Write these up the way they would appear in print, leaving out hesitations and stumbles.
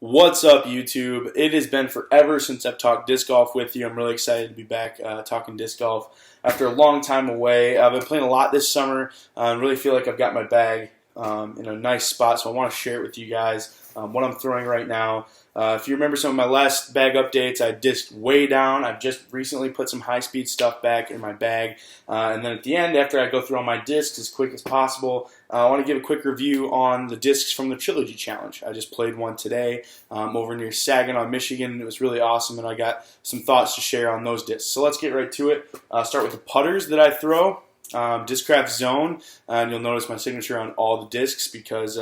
What's up, YouTube? It has been forever since I've talked disc golf with you. I'm really excited to be back talking disc golf after a long time away. I've been playing a lot this summer and really feel like I've got my bag in a nice spot, so I want to share it with you guys, what I'm throwing right now. If you remember some of my last bag updates, I disced way down. I've just recently put some high-speed stuff back in my bag. And then at the end, after I go through all my discs as quick as possible, I want to give a quick review on the discs from the Trilogy Challenge. I just played one today over near Saginaw, Michigan. It was really awesome, and I got some thoughts to share on those discs. So let's get right to it. Start with the putters that I throw. Discraft Zone, and you'll notice my signature on all the discs because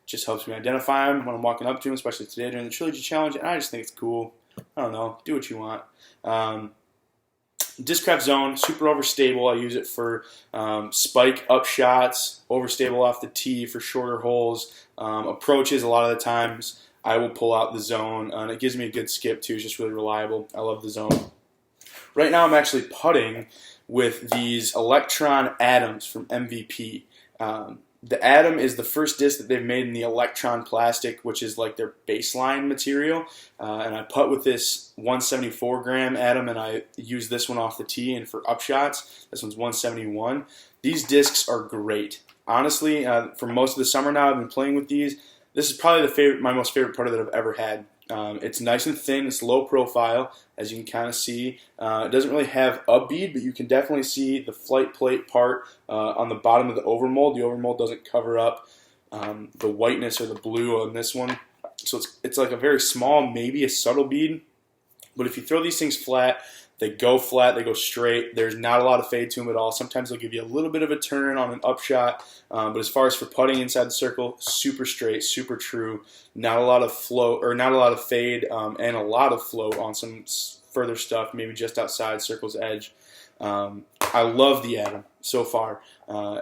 just helps me identify them when I'm walking up to them, especially today during the Trilogy Challenge, and I just think it's cool. I don't know, do what you want. Discraft Zone, super overstable. I use it for spike up shots, overstable off the tee for shorter holes. Approaches, a lot of the times, I will pull out the zone, and it gives me a good skip too. It's just really reliable. I love the zone. Right now I'm actually putting with these Electron Atoms from MVP. The Atom is the first disc that they've made in the Electron plastic, which is like their baseline material. And I putt with this 174 gram Atom, and I use this one off the tee and for up shots. This one's 171. These discs are great. Honestly, for most of the summer now, I've been playing with these. This is probably my most favorite putter that I've ever had. It's nice and thin. It's low profile, as you can kind of see. It doesn't really have a bead, but you can definitely see the flight plate part on the bottom of the overmold. The overmold doesn't cover up the whiteness or the blue on this one. So it's like a very small, maybe a subtle bead. But if you throw these things flat, they go flat, they go straight. There's not a lot of fade to them at all. Sometimes they'll give you a little bit of a turn on an upshot, but as far as for putting inside the circle, super straight, super true. Not a lot of flow, or not a lot of fade, and a lot of float on some further stuff, maybe just outside circle's edge. I love the Atom so far.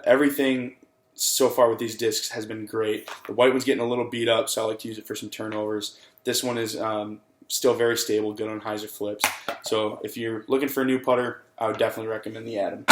Everything so far with these discs has been great. The white one's getting a little beat up, so I like to use it for some turnovers. This one is still very stable, good on hyzer flips. So if you're looking for a new putter, I would definitely recommend the Atom.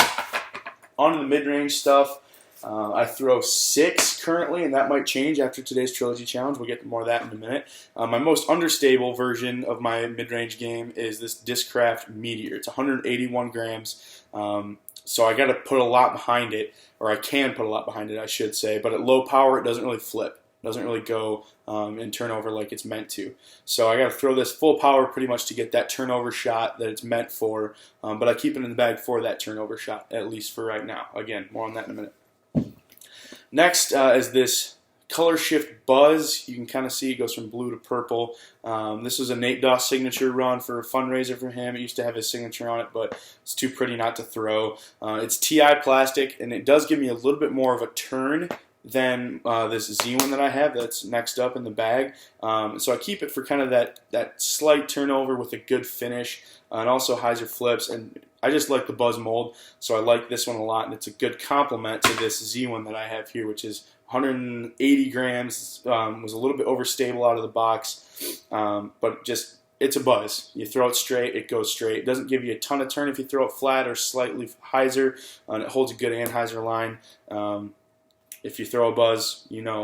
On to the mid-range stuff. I throw 6 currently, and that might change after today's Trilogy Challenge. We'll get to more of that in a minute. My most understable version of my mid-range game is this Discraft Meteor. It's 181 grams, so I got to put a lot behind it, or I can put a lot behind it, I should say. But at low power, it doesn't really flip. It doesn't really go and turnover like it's meant to. So I got to throw this full power pretty much to get that turnover shot that it's meant for. But I keep it in the bag for that turnover shot, at least for right now. Again, more on that in a minute. Next is this Color Shift Buzz. You can kind of see it goes from blue to purple. This was a Nate Doss signature run for a fundraiser for him. It used to have his signature on it, but it's too pretty not to throw. It's TI plastic, and it does give me a little bit more of a turn than this Z one that I have that's next up in the bag. So I keep it for kind of that slight turnover with a good finish, and also hyzer flips. And I just like the Buzz mold, so I like this one a lot, and it's a good complement to this Z one that I have here, which is 180 grams, was a little bit overstable out of the box, but just it's a Buzz. You throw it straight, it goes straight. It doesn't give you a ton of turn if you throw it flat or slightly hyzer, and it holds a good anhyzer line. If you throw a Buzz, you know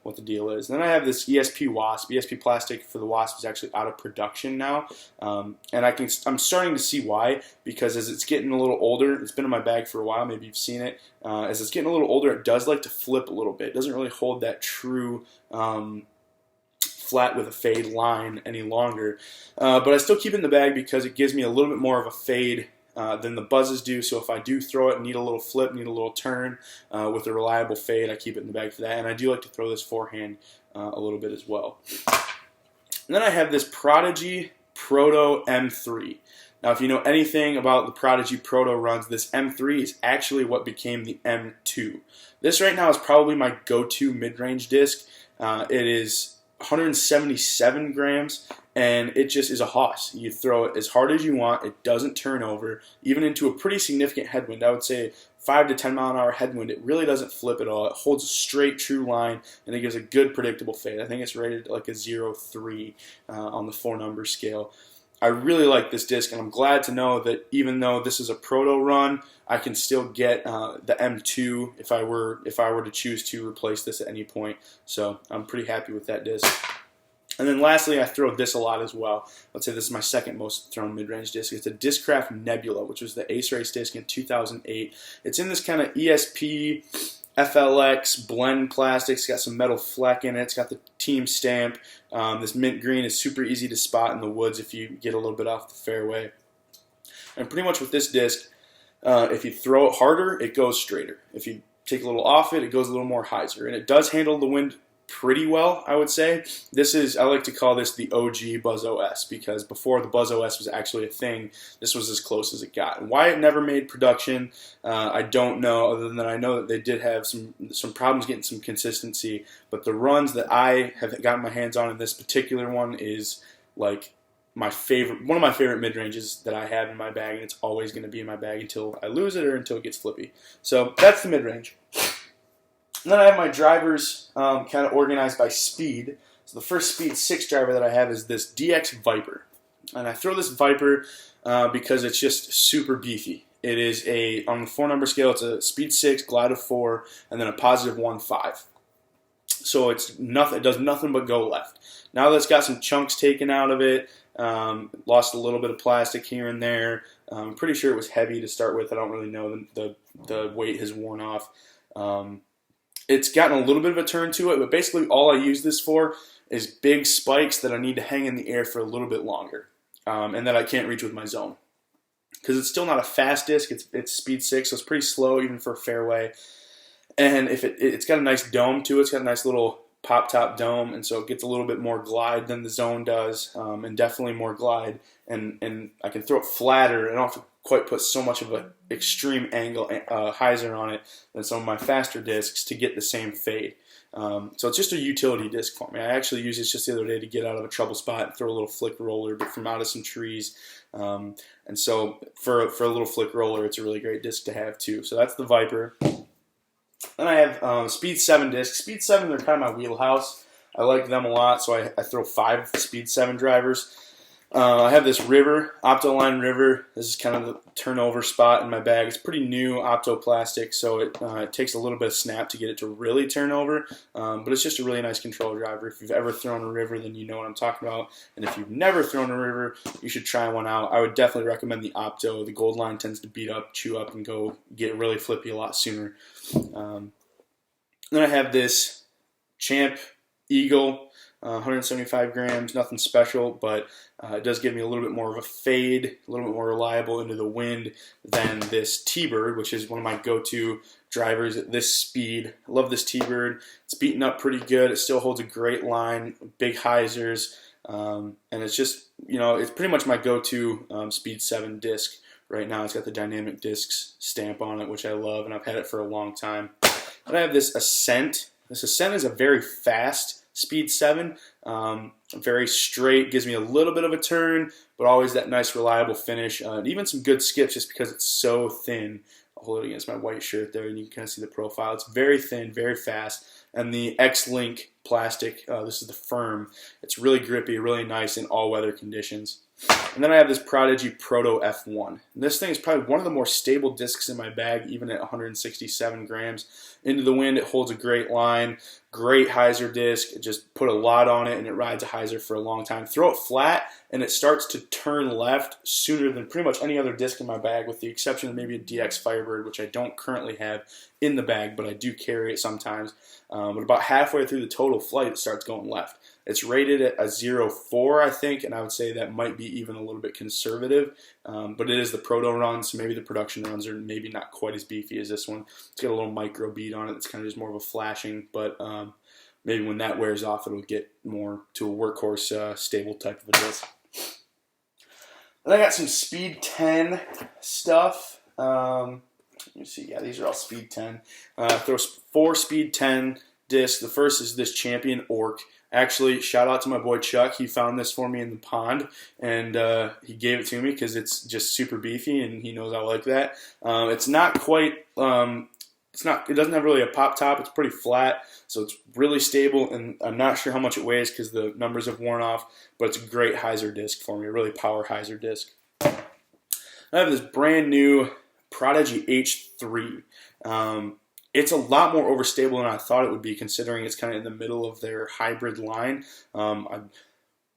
what the deal is. Then I have this ESP Wasp. ESP plastic for the Wasp is actually out of production now, and I'm starting to see why, because as it's getting a little older, it's been in my bag for a while, maybe you've seen it, as it's getting a little older, it does like to flip a little bit. It doesn't really hold that true flat with a fade line any longer, but I still keep it in the bag because it gives me a little bit more of a fade than the Buzzes do. So if I do throw it and need a little flip, need a little turn with a reliable fade, I keep it in the bag for that. And I do like to throw this forehand a little bit as well. And then I have this Prodigy Proto M3. Now, if you know anything about the Prodigy Proto runs, this M3 is actually what became the M2. This right now is probably my go-to mid-range disc. It is 177 grams, and it just is a hoss. You throw it as hard as you want. It doesn't turn over, even into a pretty significant headwind. I would say 5 to 10 mile an hour headwind. It really doesn't flip at all. It holds a straight, true line, and it gives a good, predictable fade. I think it's rated like a 0.3 on the 4-number scale. I really like this disc, and I'm glad to know that even though this is a proto run, I can still get the M2 if I were to choose to replace this at any point. So I'm pretty happy with that disc. And then lastly, I throw this a lot as well. Let's say this is my second most thrown mid-range disc. It's a Discraft Nebula, which was the Ace Race disc in 2008. It's in this kind of ESP FLX blend plastic. It's got some metal fleck in it. It's got the team stamp. This mint green is super easy to spot in the woods if you get a little bit off the fairway. And pretty much with this disc, if you throw it harder, it goes straighter. If you take a little off it, it goes a little more hyzer. And it does handle the wind pretty well, I would say. I like to call this the OG Buzz OS, because before the Buzz OS was actually a thing, this was as close as it got. And why it never made production, I don't know, other than I know that they did have some problems getting some consistency. But the runs that I have gotten my hands on in this particular one is like one of my favorite mid-ranges that I have in my bag, and it's always going to be in my bag until I lose it or until it gets flippy. So that's the mid-range. And then I have my drivers kind of organized by speed. So the first speed 6 driver that I have is this DX Viper. And I throw this Viper because it's just super beefy. It is on the 4-number scale, it's a speed 6, glide of 4, and then a positive 1.5. So it does nothing but go left. Now that it's got some chunks taken out of it, lost a little bit of plastic here and there. I'm pretty sure it was heavy to start with. I don't really know. The weight has worn off. It's gotten a little bit of a turn to it, but basically all I use this for is big spikes that I need to hang in the air for a little bit longer, and that I can't reach with my zone. Because it's still not a fast disc. It's speed 6, so it's pretty slow even for a fairway. And if it's got a nice dome to it. It's got a nice little pop-top dome, and so it gets a little bit more glide than the zone does, and definitely more glide. And I can throw it flatter. I don't have to quite put so much of an extreme angle hyzer on it than some of my faster discs to get the same fade. So it's just a utility disc for me. I actually used this just the other day to get out of a trouble spot and throw a little flick roller, but from out of some trees. And so for a little flick roller, it's a really great disc to have too. So that's the Viper. Then I have Speed 7 discs. Speed 7, they're kind of my wheelhouse. I like them a lot, so I throw 5 Speed 7 drivers. I have this River, Optoline River. This is kind of the turnover spot in my bag. It's pretty new optoplastic, so it takes a little bit of snap to get it to really turn over. But it's just a really nice control driver. If you've ever thrown a River, then you know what I'm talking about. And if you've never thrown a River, you should try one out. I would definitely recommend the Opto. The Gold line tends to beat up, chew up, and get really flippy a lot sooner. Then I have this Champ Eagle, 175 grams, nothing special, but it does give me a little bit more of a fade, a little bit more reliable into the wind than this T-Bird, which is one of my go-to drivers at this speed. I love this T-Bird. It's beaten up pretty good. It still holds a great line, big hyzers, and it's just, it's pretty much my go-to Speed 7 disc right now. It's got the Dynamic Discs stamp on it, which I love, and I've had it for a long time. Then I have this Ascent. This Ascent is a very fast Speed 7, very straight, gives me a little bit of a turn, but always that nice reliable finish, and even some good skips just because it's so thin. I'll hold it against my white shirt there, and you can kind of see the profile. It's very thin, very fast, and the X-Link plastic, this is the Firm. It's really grippy, really nice in all weather conditions. And then I have this Prodigy Proto F1. And this thing is probably one of the more stable discs in my bag, even at 167 grams. Into the wind, it holds a great line, great hyzer disc. Just put a lot on it, and it rides a hyzer for a long time. Throw it flat, and it starts to turn left sooner than pretty much any other disc in my bag, with the exception of maybe a DX Firebird, which I don't currently have in the bag, but I do carry it sometimes. But about halfway through the total flight, it starts going left. It's rated at a 0.4, I think, and I would say that might be even a little bit conservative. But it is the proto run, so maybe the production runs are maybe not quite as beefy as this one. It's got a little micro bead on it that's kind of just more of a flashing, but maybe when that wears off, it'll get more to a workhorse stable type of a disc. Then I got some Speed 10 stuff. Let me see. Yeah, these are all Speed 10. Throw 4 Speed 10 discs. The first is this Champion Orc. Actually, shout out to my boy Chuck. He found this for me in the pond, and he gave it to me because it's just super beefy, and he knows I like that. It's not quite. It doesn't have really a pop top. It's pretty flat, so it's really stable. And I'm not sure how much it weighs because the numbers have worn off. But it's a great hyzer disc for me, a really power hyzer disc. I have this brand new Prodigy H3. it's a lot more overstable than I thought it would be, considering it's kind of in the middle of their hybrid line. I'd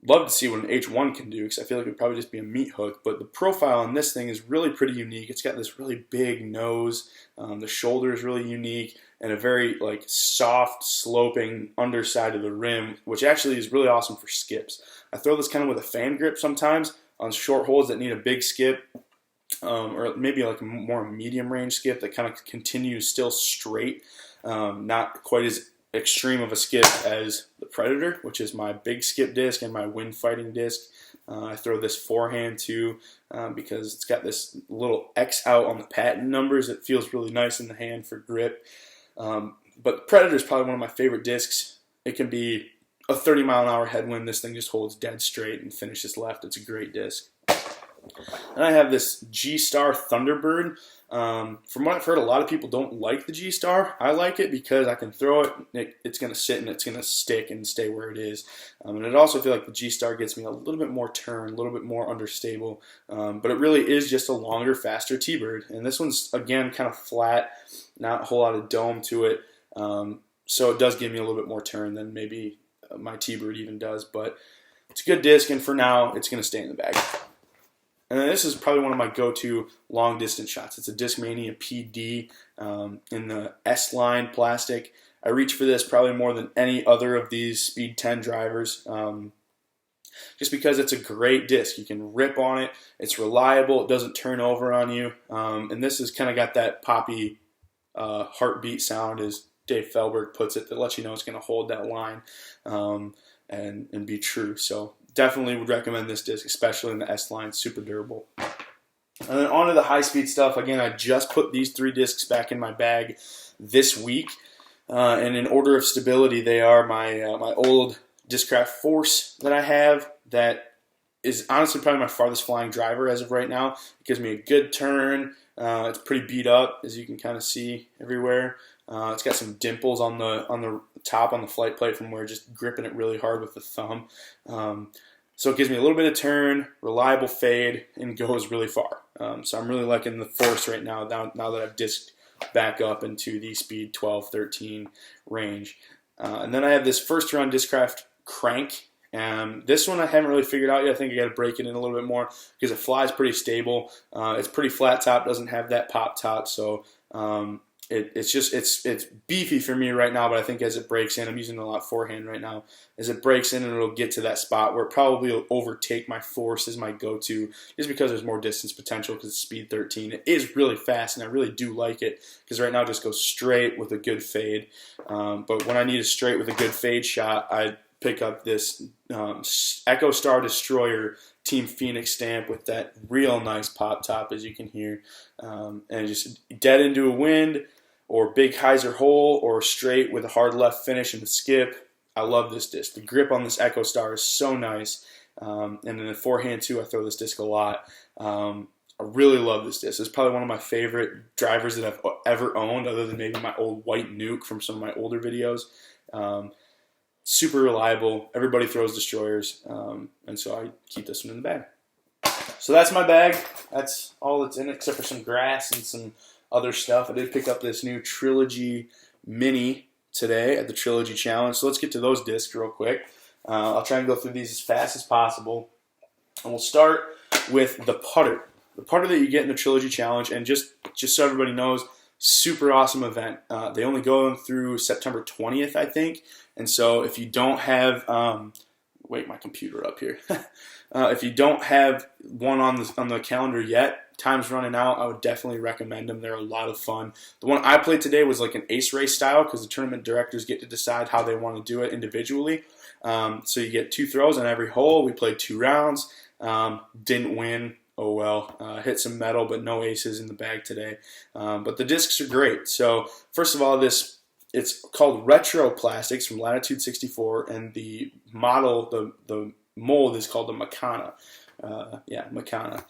love to see what an H1 can do, because I feel like it would probably just be a meat hook. But the profile on this thing is really pretty unique. It's got this really big nose. The shoulder is really unique, and a very like soft sloping underside of the rim, which actually is really awesome for skips. I throw this kind of with a fan grip sometimes on short holes that need a big skip, or maybe like a more medium range skip that kind of continues still straight, not quite as extreme of a skip as the Predator, which is my big skip disc and my wind fighting disc. I throw this forehand too, because it's got this little X out on the patent numbers. It feels really nice in the hand for grip. But the Predator is probably one of my favorite discs. It can be a 30-mile-an-hour headwind. This thing just holds dead straight and finishes left. It's a great disc. And I have this G-Star Thunderbird. From what I've heard, a lot of people don't like the G-Star. I like it because I can throw it, it's going to sit and it's going to stick and stay where it is. And I also feel like the G-Star gets me a little bit more turn, a little bit more understable. But it really is just a longer, faster T-Bird. And this one's, again, kind of flat, not a whole lot of dome to it. So it does give me a little bit more turn than maybe my T-Bird even does. But it's a good disc, and for now, it's going to stay in the bag. And then this is probably one of my go-to long-distance shots. It's a Discmania PD in the S-line plastic. I reach for this probably more than any other of these Speed 10 drivers, just because it's a great disc. You can rip on it. It's reliable. It doesn't turn over on you. And this has kind of got that poppy heartbeat sound, as Dave Felberg puts it, that lets you know it's going to hold that line and be true. So definitely would recommend this disc, especially in the S-line. Super durable. And then on to the high-speed stuff. Again, I just put these 3 discs back in my bag this week. And in order of stability, they are my old Discraft Force that I have, that is honestly probably my farthest flying driver as of right now. It gives me a good turn. It's pretty beat up, as you can kind of see everywhere. It's got some dimples on the top on the flight plate from where just gripping it really hard with the thumb. So it gives me a little bit of turn, reliable fade, and goes really far. So I'm really liking the Force right now that I've disked back up into the speed 12, 13 range. And then I have this first run Discraft Crank. This one I haven't really figured out yet. I think I got to break it in a little bit more because it flies pretty stable. It's pretty flat top, doesn't have that pop top, so it's beefy for me right now. But I think as it breaks in, I'm using a lot forehand right now. As it breaks in, and it'll get to that spot where it probably will overtake my Force as my go-to, just because there's more distance potential because it's speed 13. It is really fast, and I really do like it because right now it just goes straight with a good fade. But when I need a straight with a good fade shot, I pick up this Echo Star Destroyer Team Phoenix stamp with that real nice pop top, as you can hear, and just dead into a wind or big hyzer hole or straight with a hard left finish and the skip. I love this disc. The grip on this Echo Star is so nice, and in the forehand too, I throw this disc a lot. I really love this disc. It's probably one of my favorite drivers that I've ever owned, other than maybe my old White Nuke from some of my older videos. Super reliable. Everybody throws destroyers, and so I keep this one in the bag. So that's my bag. That's all that's in it, except for some grass and some other stuff. I did pick up this new Trilogy Mini today at the Trilogy Challenge. So let's get to those discs real quick. I'll try and go through these as fast as possible. And we'll start with the putter. The putter that you get in the Trilogy Challenge, and just so everybody knows, super awesome event. They only go through September 20th, I think. And so if you don't have, wait, my computer up here. If you don't have one on the calendar yet, time's running out. I would definitely recommend them. They're a lot of fun. The one I played today was like an ace race style because the tournament directors get to decide how they want to do it individually. So you get 2 throws on every hole. We played 2 rounds. Didn't win. Oh well. Hit some metal, but no aces in the bag today. But the discs are great. So first of all, it's called Retro Plastics from Latitude 64, and the model, the mold is called the Makana. Makana.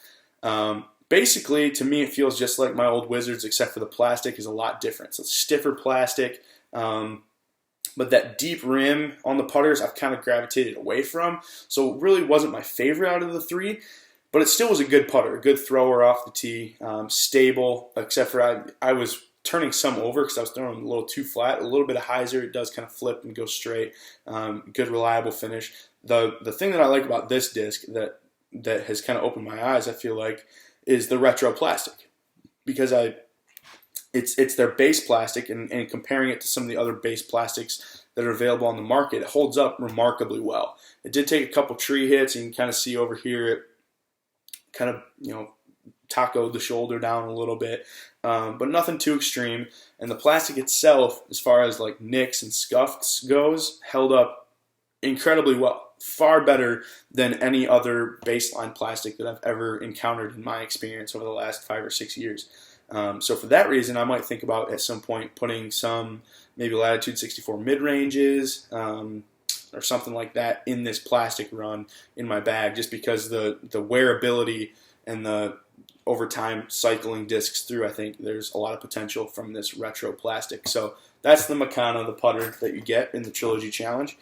Basically, to me, it feels just like my old Wizards, except for the plastic is a lot different. So it's stiffer plastic, but that deep rim on the putters I've kind of gravitated away from. So it really wasn't my favorite out of the 3, but it still was a good putter, a good thrower off the tee, stable, except for I was turning some over because I was throwing a little too flat. A little bit of hyzer, it does kind of flip and go straight. Good reliable finish. The thing that I like about this disc that has kind of opened my eyes, I feel like, is the retro plastic, because it's their base plastic, and comparing it to some of the other base plastics that are available on the market, it holds up remarkably well. It did take a couple tree hits, and you can kind of see over here it kind of, tacoed the shoulder down a little bit, but nothing too extreme. And the plastic itself, as far as like nicks and scuffs goes, held up incredibly well. Far better than any other baseline plastic that I've ever encountered in my experience over the last 5 or 6 years. So for that reason, I might think about at some point putting some maybe Latitude 64 mid-ranges or something like that in this plastic run in my bag, just because the wearability and the over time cycling discs through, I think there's a lot of potential from this retro plastic. So that's the Makana, the putter that you get in the Trilogy Challenge.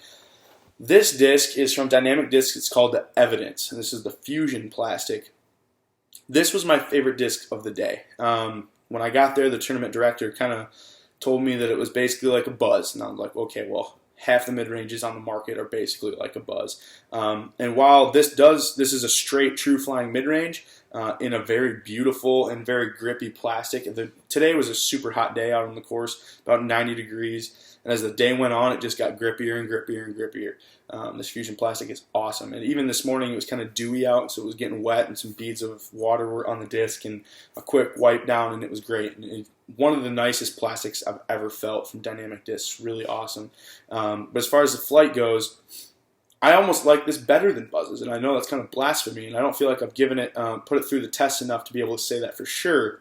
This disc is from Dynamic Discs. It's called the Evidence, and this is the Fusion plastic. This was my favorite disc of the day. When I got there, the tournament director kind of told me that it was basically like a buzz, and I was like, okay, well, half the mid-ranges on the market are basically like a buzz. And while this is a straight true flying mid-range in a very beautiful and very grippy plastic. Today was a super hot day out on the course, about 90 degrees. And as the day went on, it just got grippier and grippier and grippier. This Fusion plastic is awesome. And even this morning, it was kind of dewy out, so it was getting wet, and some beads of water were on the disc, and a quick wipe down, and it was great. And one of the nicest plastics I've ever felt from Dynamic Discs. Really awesome. But as far as the flight goes, I almost like this better than buzzes, and I know that's kind of blasphemy, and I don't feel like I've given it, put it through the test enough to be able to say that for sure.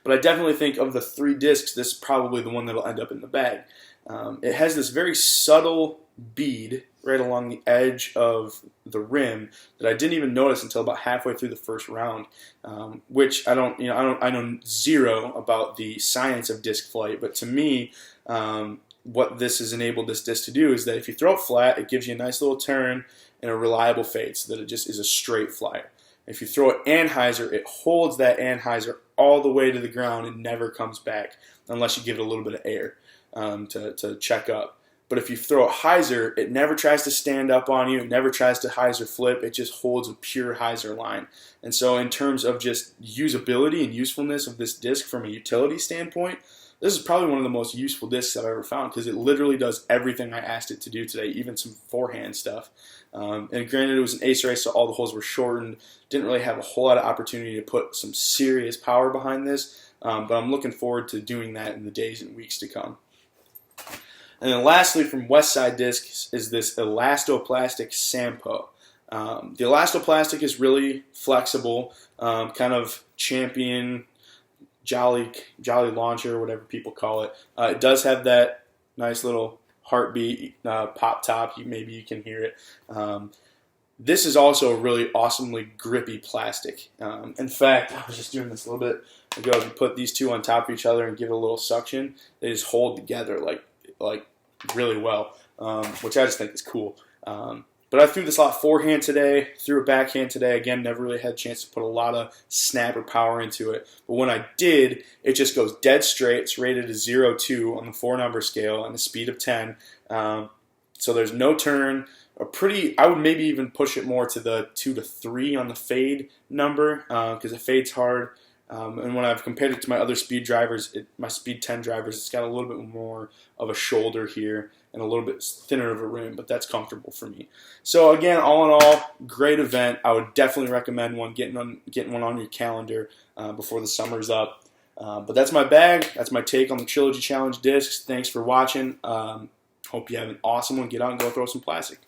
But I definitely think of the 3 discs, this is probably the one that will end up in the bag. It has this very subtle bead right along the edge of the rim that I didn't even notice until about halfway through the first round, which I know zero about the science of disc flight, but to me, what this has enabled this disc to do is that if you throw it flat, it gives you a nice little turn and a reliable fade, so that it just is a straight flyer. If you throw it anhyzer, it holds that anhyzer all the way to the ground and never comes back unless you give it a little bit of air to check up. But if you throw a hyzer, it never tries to stand up on you. It never tries to hyzer flip. It just holds a pure hyzer line. And so in terms of just usability and usefulness of this disc from a utility standpoint, this is probably one of the most useful discs I've ever found, because it literally does everything I asked it to do today, even some forehand stuff. And granted, it was an ace race, so all the holes were shortened. Didn't really have a whole lot of opportunity to put some serious power behind this, but I'm looking forward to doing that in the days and weeks to come. And then lastly, from Westside Discs, is this elastoplastic Sampo. The elastoplastic is really flexible, kind of champion, jolly launcher, whatever people call it. It does have that nice little heartbeat pop top. Maybe you can hear it. This is also a really awesomely grippy plastic. In fact, I was just doing this a little bit ago. If you put these two on top of each other and give it a little suction, they just hold together like really well, which I just think is cool. But I threw this a lot forehand today, threw a backhand today. Again, never really had a chance to put a lot of snap or power into it. But when I did, it just goes dead straight. It's rated a 0.2 on the 4-number scale and a speed of 10. So there's no turn. I would maybe even push it more to the 2 to 3 on the fade number, because it fades hard. And when I've compared it to my other speed drivers, my speed 10 drivers, it's got a little bit more of a shoulder here and a little bit thinner of a rim, but that's comfortable for me. So again, all in all, great event. I would definitely recommend getting one on your calendar before the summer's up. But that's my bag. That's my take on the Trilogy Challenge discs. Thanks for watching. Hope you have an awesome one. Get out and go throw some plastic.